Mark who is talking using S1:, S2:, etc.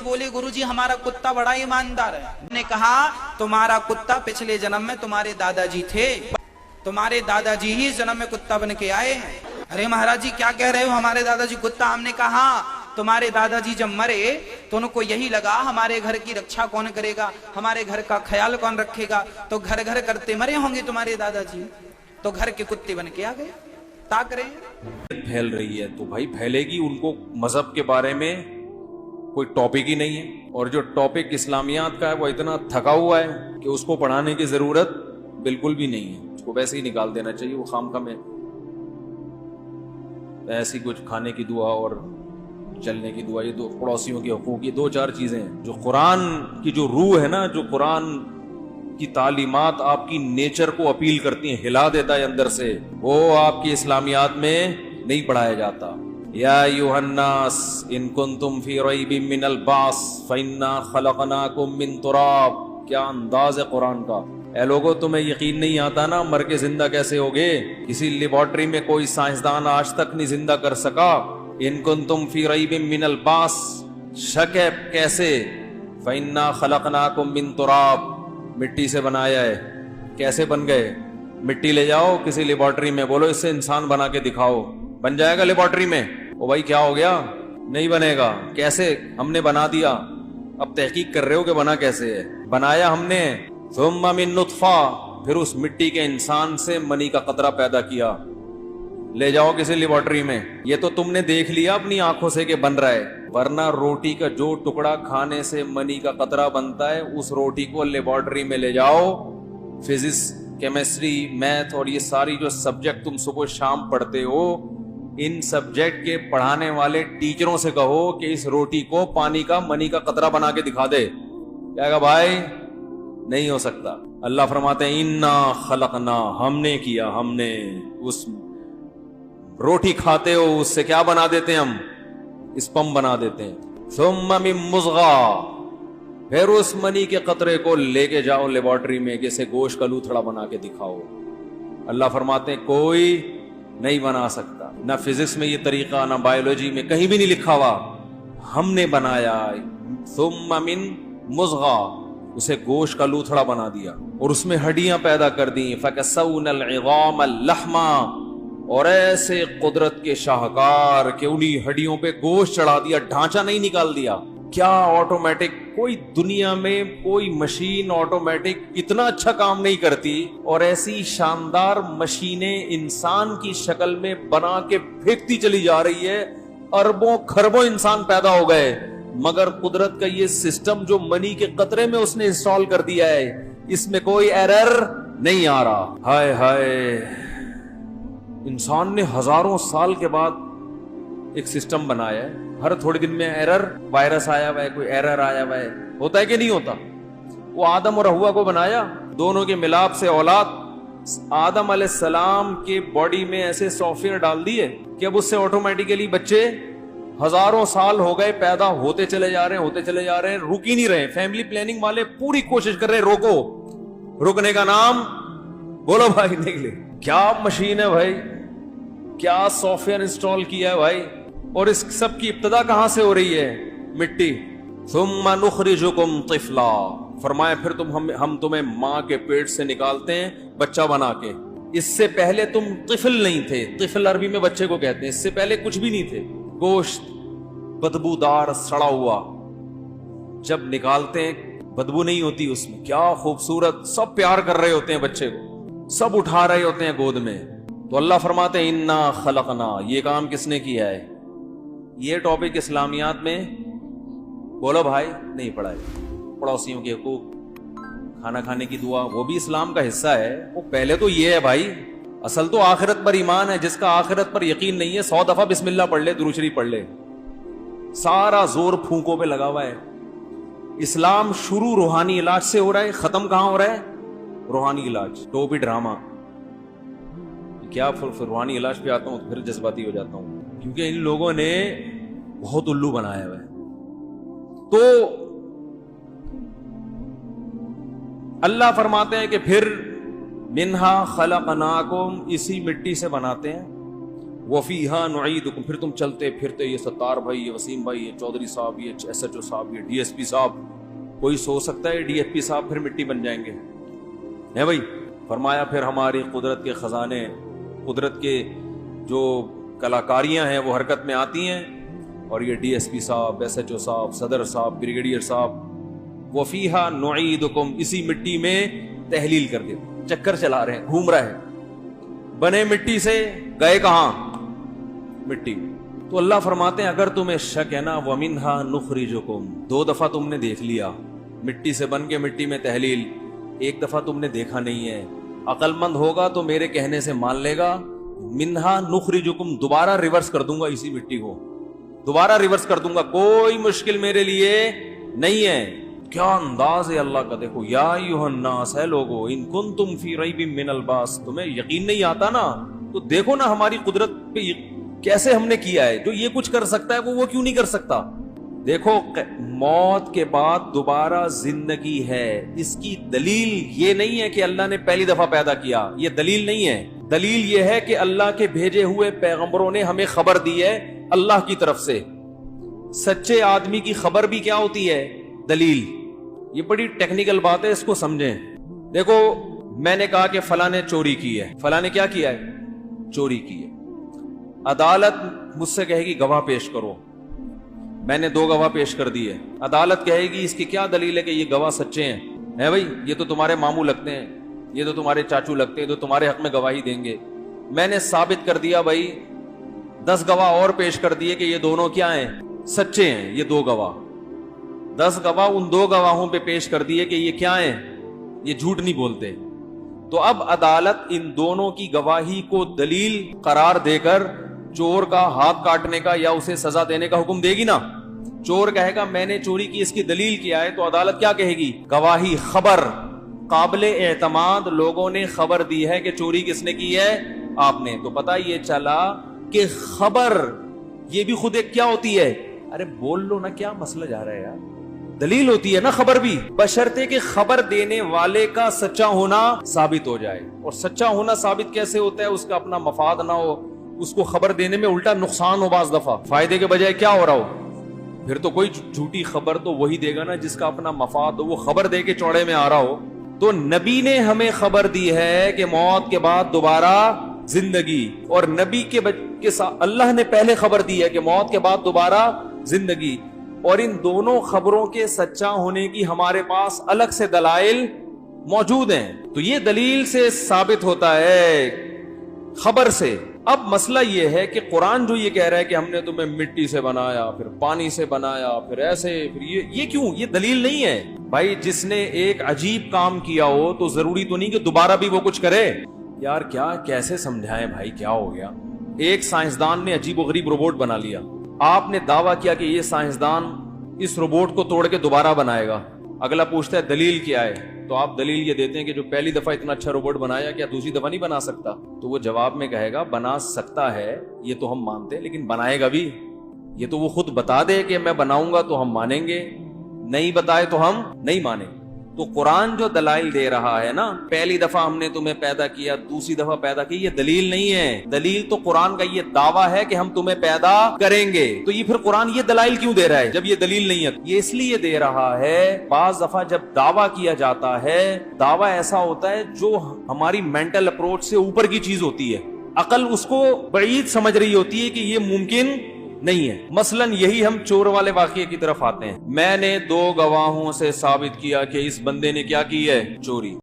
S1: बोले गुरुजी हमारा कुत्ता बड़ा ईमानदार है। ने कहा तुम्हारा कुत्ता पिछले जन्म में तुम्हारे दादाजी थे, तुम्हारे दादाजी ही जन्म में कुत्ता बन के आए हैं। अरे महाराज जी क्या कह रहे हो, हमारे दादाजी कुत्ता? हमने कहा तुम्हारे दादाजी जब मरे तो उनको यही लगा हमारे घर की रक्षा कौन करेगा, हमारे घर का ख्याल कौन रखेगा, तो घर घर करते मरे होंगे तुम्हारे दादाजी, तो घर के कुत्ते बन के आ गए। ता करें
S2: फैल रही है तो भाई फैलेगी। उनको मजहब के बारे में कोई टॉपिक ही नहीं है, और जो टॉपिक इस्लामियात का है वो इतना थका हुआ है कि उसको पढ़ाने की जरूरत बिल्कुल भी नहीं है। उसको वैसे ही निकाल देना चाहिए। वो खामखा में ऐसी कुछ खाने की दुआ और चलने की दुआ, ये दो पड़ोसियों के हकूक, ये दो चार चीजें हैं। जो कुरान की जो रूह है ना, जो कुरान की तालीमात आपकी नेचर को अपील करती हैं, हिला देता है अंदर से, वो आपकी इस्लामियात में नहीं पढ़ाया जाता। या अय्युहन्नास इन कुंतुम फी रैबिम मिनल बास फइन्ना खलकनाकुम मिन तुराब। क्या अंदाज है कुरान का। ऐ लोगों, तुम्हें यकीन नहीं आता ना मर के जिंदा कैसे होगे? किसी लेबोरेटरी में कोई साइंसदान आज तक नहीं जिंदा कर सका। इन कुंतुम फी रैबिम मिनल बास, शक है कैसे? फइन्ना खलकनाकुम मिन तुराब, मिट्टी से बनाया है। कैसे बन गए? मिट्टी ले जाओ किसी लेबोरेटरी में, बोलो इससे इंसान बना के दिखाओ, बन जाएगा लेबोरेटरी में? ओ भाई क्या हो गया? नहीं बनेगा। कैसे? हमने बना दिया। अब तहकीक कर रहे हो कि बना कैसे है? बनाया हमने। सुम्मा मिन नुत्फा, फिर उस मिट्टी के इंसान से मनी का कतरा पैदा किया। ले जाओ किसी लेबोरेटरी में। ये तो तुमने देख लिया अपनी आंखों से कि बन रहा है, वरना रोटी का जो टुकड़ा खाने से मनी का कतरा बनता है, उस रोटी को लेबोरेटरी में ले जाओ। फिजिक्स, केमिस्ट्री, मैथ और ये सारी जो सब्जेक्ट तुम सुबह शाम पढ़ते हो, इन सब्जेक्ट के पढ़ाने वाले टीचरों से कहो कि इस रोटी को पानी का मनी का कतरा बना के दिखा दे। क्या भाई? नहीं हो सकता। अल्लाह फरमाते हैं इन्ना खलकना, हमने किया, हमने। उस रोटी खाते हो उससे क्या बना देते हैं हम? स्पम बना देते हैं। सुम्मा मिन मुज़गा, फिर उस मनी के कतरे को लेके जाओ लेबोरेटरी में, किसे गोश्त का लूथड़ा बना के दिखाओ। अल्लाह फरमाते हैं कोई नहीं बना सकता। ना फिजिक्स में ये तरीका, ना बायोलॉजी में, कहीं भी नहीं लिखा हुआ। हमने बनाया। सुम्मा मिन मुज़गा, उसे गोश्त का लूथड़ा बना दिया और उसमें हड्डियां पैदा कर दी। फकसौनल इज़ाम लहमा, और ऐसे कुदरत के शाहकार के उन्हीं हड्डियों पे गोश्त चढ़ा दिया, ढांचा नहीं निकाल दिया। क्या ऑटोमेटिक? कोई दुनिया में कोई मशीन ऑटोमेटिक इतना अच्छा काम नहीं करती, और ऐसी शानदार मशीनें इंसान की शक्ल में बना के फेंकती चली जा रही है। अरबों खरबों इंसान पैदा हो गए, मगर कुदरत का ये सिस्टम जो मनी के कतरे में उसने इंस्टॉल कर दिया है, इसमें कोई एरर नहीं आ रहा। हाय हाय, इंसान ने हजारों साल के बाद एक सिस्टम बनाया है। हर थोड़े दिन में एरर, वायरस आया हुआ है, कोई एरर आया हुआ है, होता है कि नहीं होता? वो आदम और हव्वा को बनाया, दोनों के मिलाप से औलाद। आदम अलैहिस्सलाम के बॉडी में ऐसे सॉफ्टवेयर डाल दिए कि अब उससे ऑटोमेटिकली बच्चे हजारों साल हो गए पैदा होते चले जा रहे हैं, होते चले जा रहे हैं, रुक ही नहीं रहे। फैमिली प्लानिंग वाले पूरी कोशिश कर रहे हैं रोको। रुकने का नाम बोलो भाई निकले। क्या मशीन है भाई, क्या सॉफ्टवेयर इंस्टॉल किया है भाई। और इस सब की इब्तदा कहां से हो रही है? मिट्टी। सुम्मा नुखरिजुकुम तिफला, फरमाया फिर हम तुम्हें मां के पेट से निकालते हैं बच्चा बना के। इससे पहले तुम तिफल नहीं थे। तिफल अरबी में बच्चे को कहते हैं। इससे पहले कुछ भी नहीं थे। गोश्त बदबूदार सड़ा हुआ, जब निकालते हैं बदबू नहीं होती उसमें। क्या खूबसूरत, सब प्यार कर रहे होते हैं बच्चे को, सब उठा रहे होते हैं गोद में। तो अल्लाह फरमाते हैं इन्ना खलकना, ये काम किसने किया है? ये टॉपिक इस्लामियात में बोलो भाई नहीं पढ़ा है। पड़ोसियों के हकूक, खाना खाने की दुआ, वो भी इस्लाम का हिस्सा है। वो पहले तो ये है भाई, असल तो आखिरत पर ईमान है। जिसका आखिरत पर यकीन नहीं है 100 दफा बिस्मिल्लाह पढ़ ले, दुरूद शरीफ पढ़ ले। सारा जोर फूकों पे लगा हुआ है। इस्लाम शुरू रूहानी इलाज से हो रहा है, खत्म कहां हो रहा है? रूहानी इलाज। टोपी ड्रामा क्या, फिर रूहानी इलाज पे आता हूं तो फिर जज्बाती हो जाता हूं, क्योंकि इन लोगों ने बहुत उल्लू बनाया हुआ है। तो अल्लाह फरमाते हैं कि फिर मिन्हा खलकनाकुम, इसी मिट्टी से बनाते हैं। وفیہا نعیدکم، پھر تم چلتے پھرتے، یہ ستار بھائی، یہ وسیم بھائی، یہ چودھری صاحب، یہ SHO صاحب، یہ DSP صاحب، کوئی سوچ سکتا ہے DSP صاحب پھر مٹی بن جائیں گے؟ ہے بھائی؟ فرمایا پھر ہماری قدرت کے خزانے، قدرت کے جو کلاکاریاں ہیں وہ حرکت میں آتی ہیں، اور یہ DSP صاحب، SHO صاحب، صدر صاحب، بریگیڈیئر صاحب، وفیہا نعیدکم، اسی مٹی میں تحلیل کر دے، چکر چلا رہے ہیں، گھوم رہے ہیں، بنے مٹی سے، گئے کہاں؟ مٹی۔ تو اللہ فرماتے ہیں اگر تمہیں شک ہے نا، وَمِنْهَا نُخْرِجُكُمْ، 2 دفعہ تم نے دیکھ لیا مٹی سے بن کے مٹی میں تحلیل، 1 دفعہ تم نے دیکھا نہیں ہے، عقل مند ہوگا تو میرے کہنے سے مان لے گا، مِنْهَا نُخْرِجُكُمْ، دوبارہ ریورس کر دوں گا اسی مٹی کو، دوبارہ ریورس کر دوں گا، کوئی مشکل میرے لیے نہیں ہے۔ کیا انداز ہے اللہ کا، دیکھو، یا ایھا الناس، ہے لوگو، ان کنتم فی ریب من البعث، تمہیں یقین نہیں آتا نا تو دیکھو نا ہماری قدرت پہ کیسے ہم نے کیا ہے، جو یہ کچھ کر سکتا ہے وہ کیوں نہیں کر سکتا؟ دیکھو، موت کے بعد دوبارہ زندگی ہے، اس کی دلیل یہ نہیں ہے کہ اللہ نے پہلی دفعہ پیدا کیا، یہ دلیل نہیں ہے، دلیل یہ ہے کہ اللہ کے بھیجے ہوئے پیغمبروں نے ہمیں خبر دی ہے اللہ کی طرف سے۔ سچے آدمی کی خبر بھی کیا ہوتی ہے؟ دلیل۔ یہ بڑی ٹیکنیکل بات ہے، اس کو سمجھیں۔ دیکھو، میں نے کہا کہ فلاں نے چوری کی ہے، فلاں نے کیا کیا ہے؟ چوری کی ہے۔ عدالت مجھ سے کہے گی گواہ پیش کرو، میں نے 2 گواہ پیش کر دی ہے، عدالت کہے گی اس کی کیا دلیل ہے کہ یہ گواہ سچے ہیں؟ ہے بھائی، یہ تو تمہارے ماموں لگتے ہیں، یہ تو تمہارے چاچو لگتے ہیں، تو تمہارے حق میں گواہی دیں گے۔ میں نے ثابت کر دیا بھائی، 10 گواہ اور پیش کر دیے کہ یہ دونوں کیا ہیں؟ سچے ہیں، یہ 2 گواہ، 10 گواہ ان 2 گواہوں پہ پیش کر دیے کہ یہ کیا ہیں؟ یہ جھوٹ نہیں بولتے۔ تو اب عدالت ان دونوں کی گواہی کو دلیل قرار دے کر چور کا ہاتھ کاٹنے کا یا اسے سزا دینے کا حکم دے گی نا۔ چور کہے گا میں نے چوری کی، اس کی دلیل کیا ہے، تو عدالت کیا کہے گی؟ گواہی، خبر، قابل اعتماد لوگوں نے خبر دی ہے کہ چوری کس نے کی ہے؟ آپ نے۔ تو پتہ یہ چلا کہ خبر یہ بھی خود ایک کیا ہوتی ہے؟ ارے بول لو نا، کیا مسئلہ جا رہا ہے یار، دلیل ہوتی ہے نا خبر بھی، بشرطے کہ خبر دینے والے کا سچا ہونا ثابت ہو جائے۔ اور سچا ہونا ثابت کیسے ہوتا ہے؟ اس کا اپنا مفاد نہ ہو، اس کو خبر دینے میں الٹا نقصان ہو، بعض دفعہ فائدے کے بجائے کیا ہو رہا ہو، پھر تو کوئی جھوٹی خبر تو وہی دے گا نا جس کا اپنا مفاد ہو، وہ خبر دے کے چوڑے میں آ رہا ہو۔ تو نبی نے ہمیں خبر دی ہے کہ موت کے بعد دوبارہ زندگی، اور نبی کے ساتھ اللہ نے پہلے خبر دی ہے کہ موت کے بعد دوبارہ زندگی، اور ان دونوں خبروں کے سچا ہونے کی ہمارے پاس الگ سے دلائل موجود ہیں۔ تو یہ دلیل سے ثابت ہوتا ہے، خبر سے۔ اب مسئلہ یہ ہے کہ قرآن جو یہ کہہ رہا ہے کہ ہم نے تمہیں مٹی سے بنایا، پھر پانی سے بنایا، پھر ایسے، پھر یہ کیوں؟ یہ دلیل نہیں ہے بھائی۔ جس نے ایک عجیب کام کیا ہو تو ضروری تو نہیں کہ دوبارہ بھی وہ کچھ کرے۔ یار کیا کیسے سمجھائیں بھائی، کیا ہو گیا؟ ایک سائنسدان نے عجیب و غریب روبوٹ بنا لیا، آپ نے دعویٰ کیا کہ یہ سائنسدان اس روبوٹ کو توڑ کے دوبارہ بنائے گا۔ اگلا پوچھتا ہے دلیل کیا ہے؟ تو آپ دلیل یہ دیتے ہیں کہ جو پہلی دفعہ اتنا اچھا روبوٹ بنایا، کیا دوسری دفعہ نہیں بنا سکتا؟ تو وہ جواب میں کہے گا بنا سکتا ہے، یہ تو ہم مانتے ہیں، لیکن بنائے گا بھی؟ یہ تو وہ خود بتا دے کہ میں بناؤں گا تو ہم مانیں گے، نہیں بتائے تو ہم نہیں مانیں۔ تو قرآن جو دلائل دے رہا ہے نا، پہلی دفعہ ہم نے تمہیں پیدا کیا، دوسری دفعہ پیدا کی، یہ دلیل نہیں ہے۔ دلیل تو قرآن کا یہ دعویٰ ہے کہ ہم تمہیں پیدا کریں گے۔ تو یہ پھر قرآن یہ دلائل کیوں دے رہا ہے جب یہ دلیل نہیں ہے؟ یہ اس لیے دے رہا ہے، بعض دفعہ جب دعویٰ کیا جاتا ہے، دعویٰ ایسا ہوتا ہے جو ہماری مینٹل اپروچ سے اوپر کی چیز ہوتی ہے، عقل اس کو بعید سمجھ رہی ہوتی ہے کہ یہ ممکن نہیں ہے۔ مثلاً یہی ہم چور والے واقعے کی طرف آتے ہیں۔ میں نے 2 گواہوں سے ثابت کیا کہ اس بندے نے کیا کی ہے؟ چوری۔